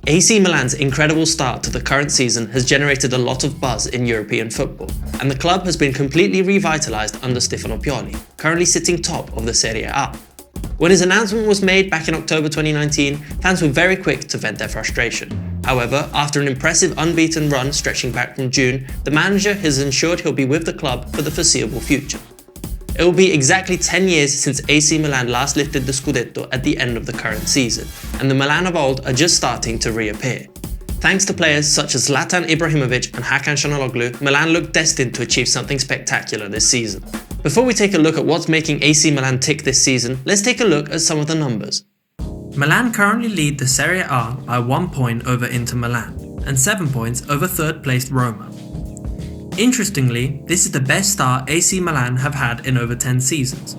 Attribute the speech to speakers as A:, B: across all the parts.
A: AC Milan's incredible start to the current season has generated a lot of buzz in European football, and the club has been completely revitalised under Stefano Pioli, currently sitting top of the Serie A. When his announcement was made back in October 2019, fans were very quick to vent their frustration. However, after an impressive unbeaten run stretching back from June, the manager has ensured he'll be with the club for the foreseeable future. It will be exactly 10 years since AC Milan last lifted the Scudetto at the end of the current season, and the Milan of old are just starting to reappear. Thanks to players such as Zlatan Ibrahimovic and Calhanoglu, Milan look destined to achieve something spectacular this season. Before we take a look at what's making AC Milan tick this season, let's take a look at some of the numbers. Milan currently lead the Serie A by 1 point over Inter Milan, and 7 points over third-placed Roma. Interestingly, this is the best start AC Milan have had in over 10 seasons.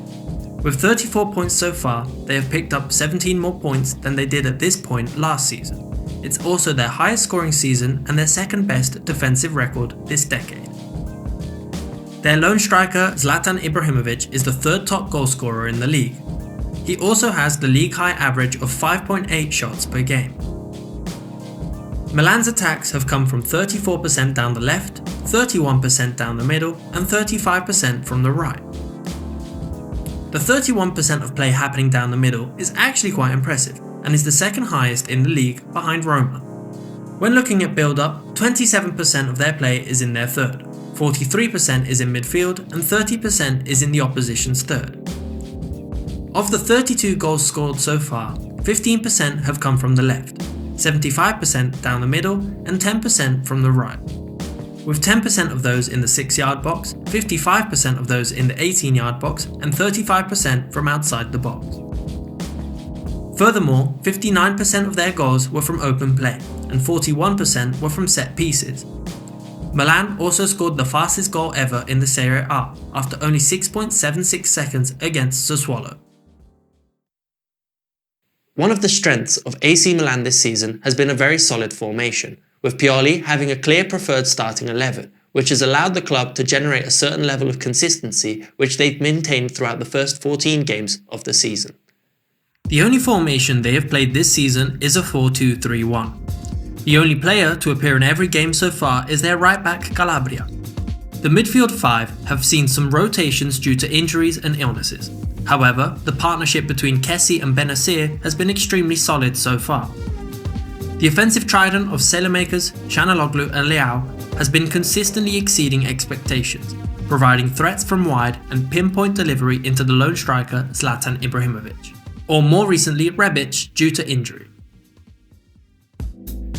A: With 34 points so far, they have picked up 17 more points than they did at this point last season. It's also their highest scoring season and their second best defensive record this decade. Their lone striker Zlatan Ibrahimovic is the third top goalscorer in the league. He also has the league high average of 5.8 shots per game. Milan's attacks have come from 34% down the left, 31% down the middle, and 35% from the right. The 31% of play happening down the middle is actually quite impressive, and is the second highest in the league behind Roma. When looking at build-up, 27% of their play is in their third, 43% is in midfield, and 30% is in the opposition's third. Of the 32 goals scored so far, 15% have come from the left, 75% down the middle, and 10% from the right. With 10% of those in the 6-yard box, 55% of those in the 18-yard box, and 35% from outside the box. Furthermore, 59% of their goals were from open play, and 41% were from set pieces. Milan also scored the fastest goal ever in the Serie A, after only 6.76 seconds against Sassuolo. One of the strengths of AC Milan this season has been a very solid formation, with Pioli having a clear preferred starting 11, which has allowed the club to generate a certain level of consistency which they've maintained throughout the first 14 games of the season. The only formation they have played this season is a 4-2-3-1. The only player to appear in every game so far is their right back Calabria. The midfield five have seen some rotations due to injuries and illnesses. However, the partnership between Kessie and Benazir has been extremely solid so far. The offensive trident of Selemakers, Calhanoglu and Leao has been consistently exceeding expectations, providing threats from wide and pinpoint delivery into the lone striker Zlatan Ibrahimovic, or more recently Rebic due to injury.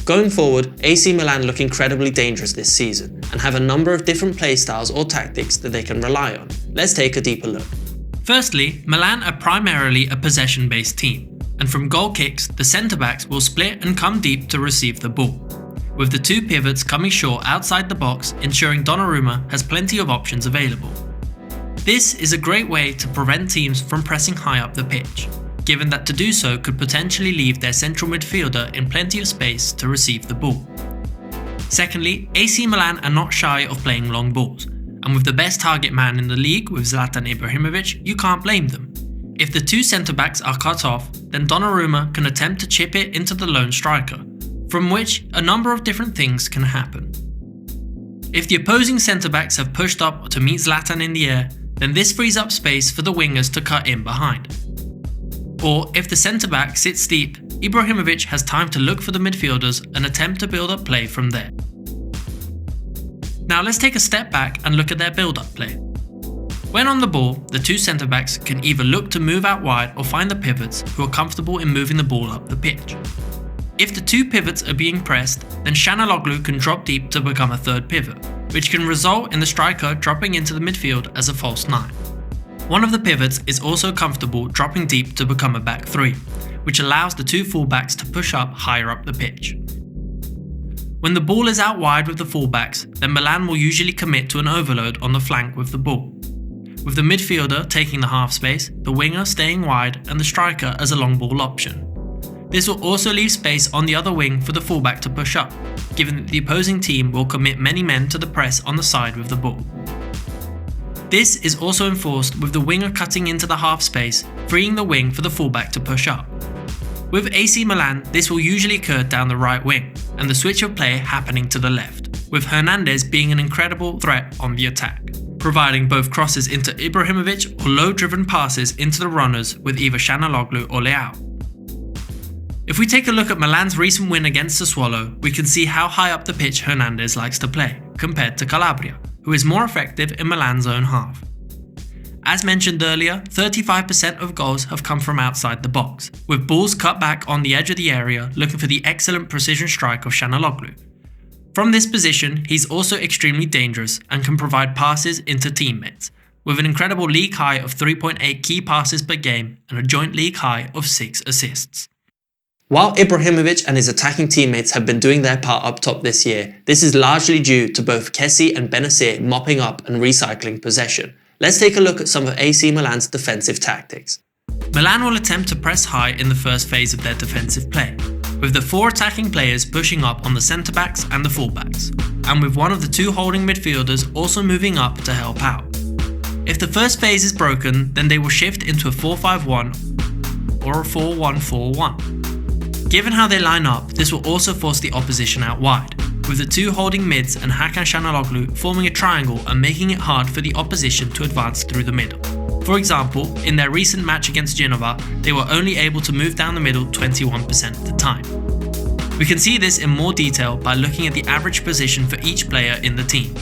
A: Going forward, AC Milan look incredibly dangerous this season and have a number of different play styles or tactics that they can rely on. Let's take a deeper look. Firstly, Milan are primarily a possession-based team, and from goal kicks, the centre-backs will split and come deep to receive the ball, with the two pivots coming short outside the box, ensuring Donnarumma has plenty of options available. This is a great way to prevent teams from pressing high up the pitch, given that to do so could potentially leave their central midfielder in plenty of space to receive the ball. Secondly, AC Milan are not shy of playing long balls, and with the best target man in the league with Zlatan Ibrahimovic, you can't blame them. If the two centre-backs are cut off, then Donnarumma can attempt to chip it into the lone striker, from which a number of different things can happen. If the opposing centre-backs have pushed up to meet Zlatan in the air, then this frees up space for the wingers to cut in behind. Or if the centre-back sits deep, Ibrahimovic has time to look for the midfielders and attempt to build up play from there. Now let's take a step back and look at their build-up play. When on the ball, the two centre-backs can either look to move out wide or find the pivots who are comfortable in moving the ball up the pitch. If the two pivots are being pressed, then Calhanoglu can drop deep to become a third pivot, which can result in the striker dropping into the midfield as a false nine. One of the pivots is also comfortable dropping deep to become a back three, which allows the two fullbacks to push up higher up the pitch. When the ball is out wide with the fullbacks, then Milan will usually commit to an overload on the flank with the ball, with the midfielder taking the half space, the winger staying wide and the striker as a long ball option. This will also leave space on the other wing for the fullback to push up, given that the opposing team will commit many men to the press on the side with the ball. This is also enforced with the winger cutting into the half space, freeing the wing for the fullback to push up. With AC Milan, this will usually occur down the right wing, and the switch of play happening to the left, with Hernandez being an incredible threat on the attack, providing both crosses into Ibrahimovic or low-driven passes into the runners with either Calhanoglu or Leao. If we take a look at Milan's recent win against the Swallow, we can see how high up the pitch Hernandez likes to play, compared to Calabria, who is more effective in Milan's own half. As mentioned earlier, 35% of goals have come from outside the box, with balls cut back on the edge of the area looking for the excellent precision strike of Calhanoglu. From this position, he's also extremely dangerous and can provide passes into teammates, with an incredible league high of 3.8 key passes per game and a joint league high of 6 assists. While Ibrahimovic and his attacking teammates have been doing their part up top this year, this is largely due to both Kessie and Bennacer mopping up and recycling possession. Let's take a look at some of AC Milan's defensive tactics. Milan will attempt to press high in the first phase of their defensive play, with the 4 attacking players pushing up on the centre-backs and the full-backs, and with one of the 2 holding midfielders also moving up to help out. If the first phase is broken, then they will shift into a 4-5-1 or a 4-1-4-1. Given how they line up, this will also force the opposition out wide, with the 2 holding mids and Hakan Calhanoglu forming a triangle and making it hard for the opposition to advance through the middle. For example, in their recent match against Genova, they were only able to move down the middle 21% of the time. We can see this in more detail by looking at the average position for each player in the team.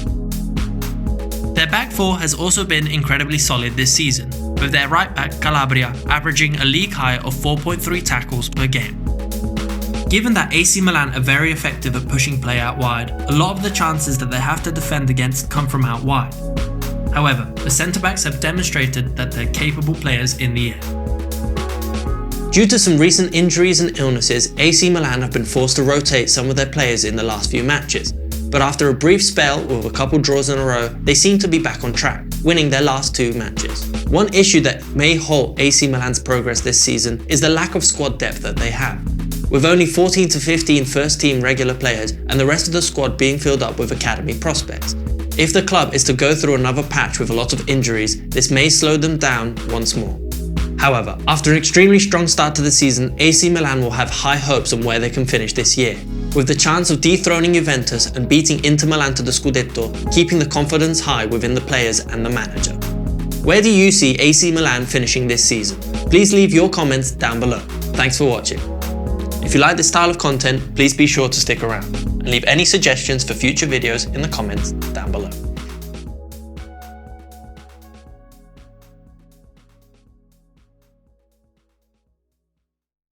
A: Their back 4 has also been incredibly solid this season, with their right back Calabria averaging a league high of 4.3 tackles per game. Given that AC Milan are very effective at pushing play out wide, a lot of the chances that they have to defend against come from out wide. However, the centre-backs have demonstrated that they're capable players in the air. Due to some recent injuries and illnesses, AC Milan have been forced to rotate some of their players in the last few matches. But after a brief spell with a couple draws in a row, they seem to be back on track, winning their last 2 matches. One issue that may halt AC Milan's progress this season is the lack of squad depth that they have, with only 14 to 15 first-team regular players and the rest of the squad being filled up with academy prospects. If the club is to go through another patch with a lot of injuries, this may slow them down once more. However, after an extremely strong start to the season, AC Milan will have high hopes on where they can finish this year, with the chance of dethroning Juventus and beating Inter Milan to the SCUDETTO, keeping the confidence high within the players and the manager. Where do you see AC Milan finishing this season? Please leave your comments down below. Thanks for watching. If you like this style of content, please be sure to stick around and leave any suggestions for future videos in the comments down below.